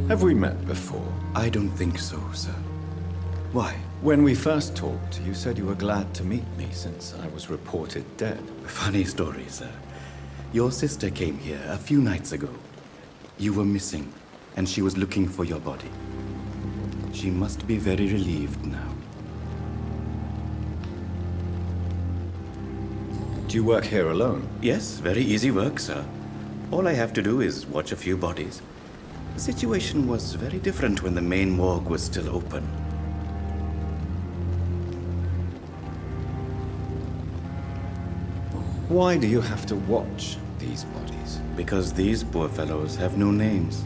Have we met before? I don't think so, sir. Why? When we first talked, you said you were glad to meet me since I was reported dead. Funny story, sir. Your sister came here a few nights ago. You were missing, and she was looking for your body. She must be very relieved now. Do you work here alone? Yes, very easy work, sir. All I have to do is watch a few bodies. The situation was very different when the main morgue was still open. Why do you have to watch these bodies? Because these poor fellows have no names.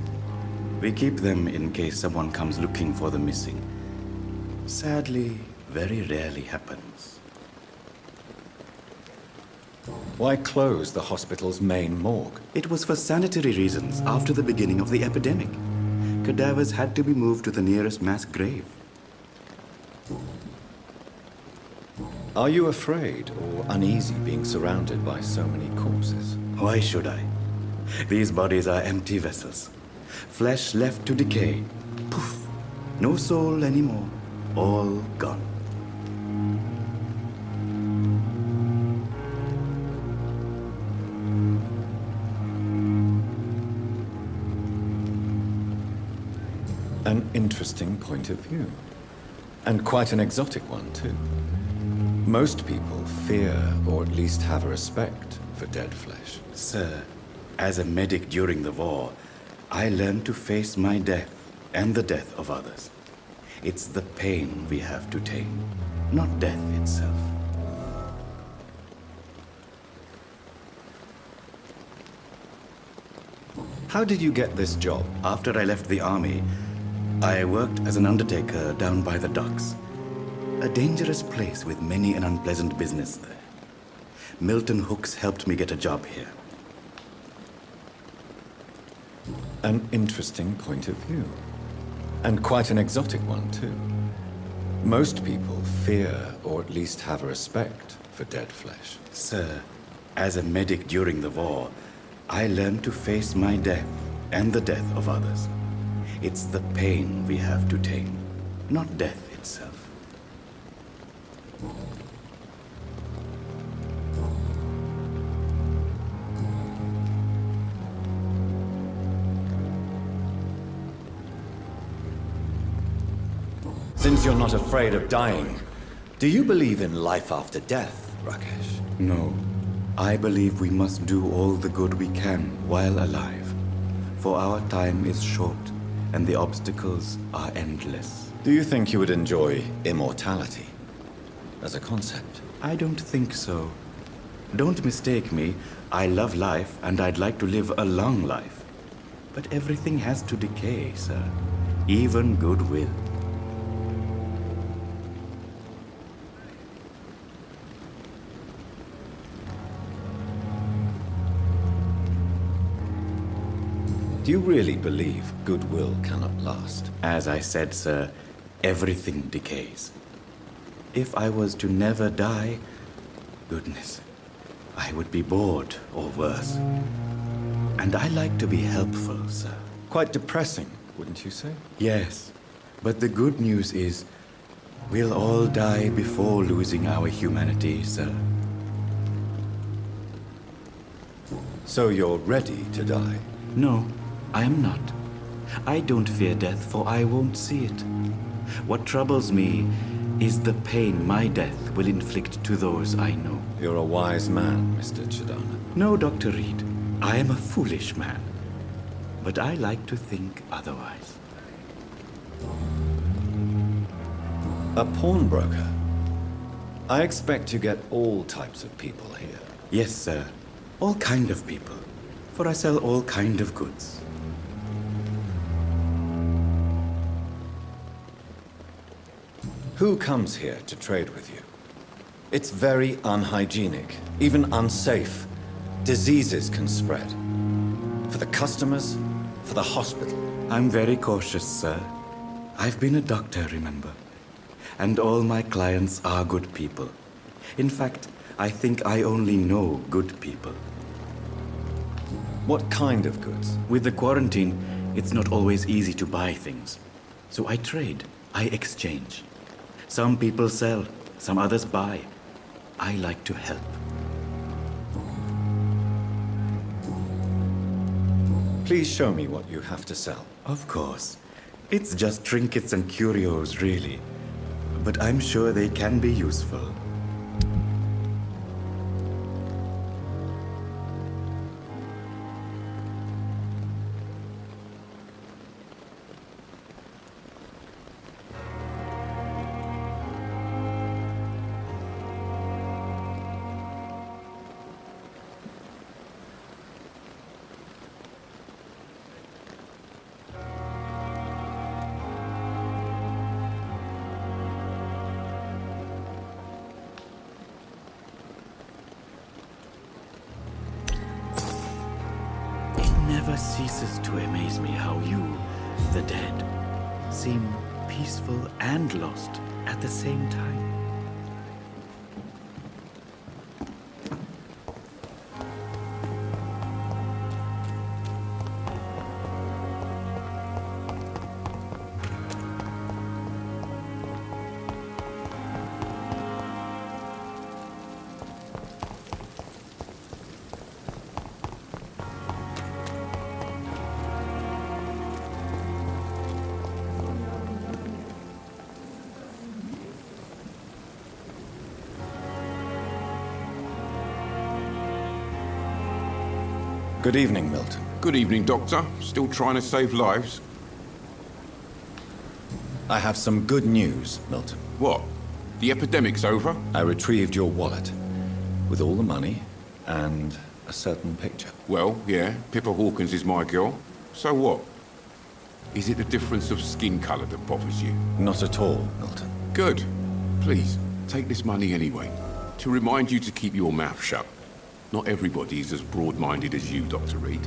We keep them in case someone comes looking for the missing. Sadly, very rarely happens. Why close the hospital's main morgue? It was for sanitary reasons after the beginning of the epidemic. Cadavers had to be moved to the nearest mass grave. Are you afraid or uneasy being surrounded by so many corpses? Why should I? These bodies are empty vessels. Flesh left to decay. Poof! No soul anymore. All gone. An interesting point of view. And quite an exotic one, too. Most people fear, or at least have a respect, for dead flesh. Sir, as a medic during the war, I learned to face my death and the death of others. It's the pain we have to tame, not death itself. How did you get this job? After I left the army, I worked as an undertaker down by the docks. A dangerous place with many an unpleasant business there. Milton Hooks helped me get a job here. An interesting point of view. And quite an exotic one, too. Most people fear, or at least have a respect, for dead flesh. Sir, as a medic during the war, I learned to face my death and the death of others. It's the pain we have to tame, not death itself. Since you're not afraid of dying, do you believe in life after death, Rakesh? No. I believe we must do all the good we can while alive. For our time is short, and the obstacles are endless. Do you think you would enjoy immortality as a concept? I don't think so. Don't mistake me. I love life, and I'd like to live a long life. But everything has to decay, sir. Even goodwill. Do you really believe goodwill cannot last? As I said, sir, everything decays. If I was to never die, goodness, I would be bored or worse. And I like to be helpful, sir. Quite depressing, wouldn't you say? Yes, but the good news is we'll all die before losing our humanity, sir. So you're ready to die? No, I am not. I don't fear death, for I won't see it. What troubles me is the pain my death will inflict to those I know. You're a wise man, Mr. Chidana. No, Dr. Reed. I am a foolish man. But I like to think otherwise. A pawnbroker? I expect you get all types of people here. Yes, sir. All kind of people. For I sell all kind of goods. Who comes here to trade with you? It's very unhygienic, even unsafe. Diseases can spread. For the customers, for the hospital. I'm very cautious, sir. I've been a doctor, remember? And all my clients are good people. In fact, I think I only know good people. What kind of goods? With the quarantine, It's not always easy to buy things. So I trade, I exchange. Some people sell, some others buy. I like to help. Please show me what you have to sell. Of course. It's just trinkets and curios, really. But I'm sure they can be useful. It never ceases to amaze me how you, the dead, seem peaceful and lost at the same time. Good evening, Milton. Good evening, Doctor. Still trying to save lives? I have some good news, Milton. What? The epidemic's over? I retrieved your wallet with all the money and a certain picture. Well, yeah, Pippa Hawkins is my girl. So what? Is it the difference of skin colour that bothers you? Not at all, Milton. Good. Please, take this money anyway. To remind you to keep your mouth shut. Not everybody is as broad-minded as you, Dr. Reed.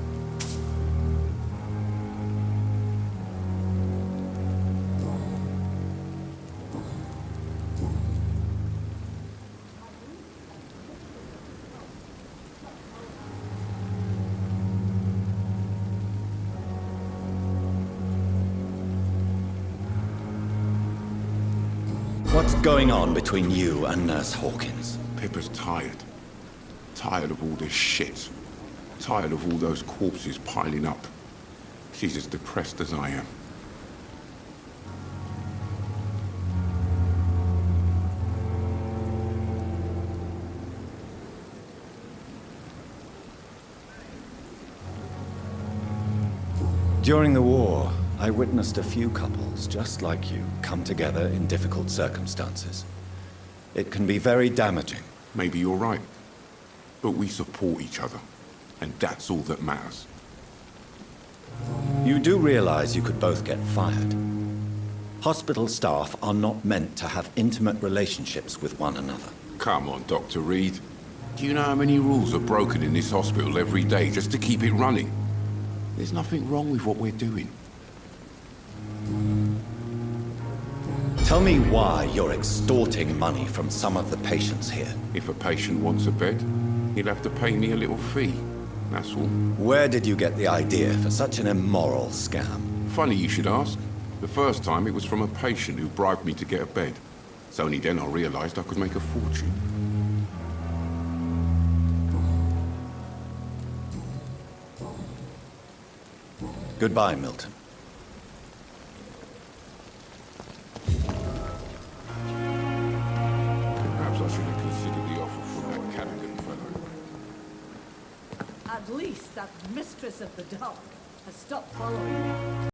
What's going on between you and Nurse Hawkins? Pippa's tired. Tired of all this shit. Tired of all those corpses piling up. She's as depressed as I am. During the war, I witnessed a few couples just like you come together in difficult circumstances. It can be very damaging. Maybe you're right. But we support each other. And that's all that matters. You do realize you could both get fired. Hospital staff are not meant to have intimate relationships with one another. Come on, Dr. Reed. Do you know how many rules are broken in this hospital every day just to keep it running? There's nothing wrong with what we're doing. Tell me why you're extorting money from some of the patients here. If a patient wants a bed, he'll have to pay me a little fee. That's all. Where did you get the idea for such an immoral scam? Funny you should ask. The first time it was from a patient who bribed me to get a bed. It's only then I realized I could make a fortune. Goodbye, Milton. Perhaps I should have considered the offer from that Callaghan fellow. At least that mistress of the dark has stopped following me.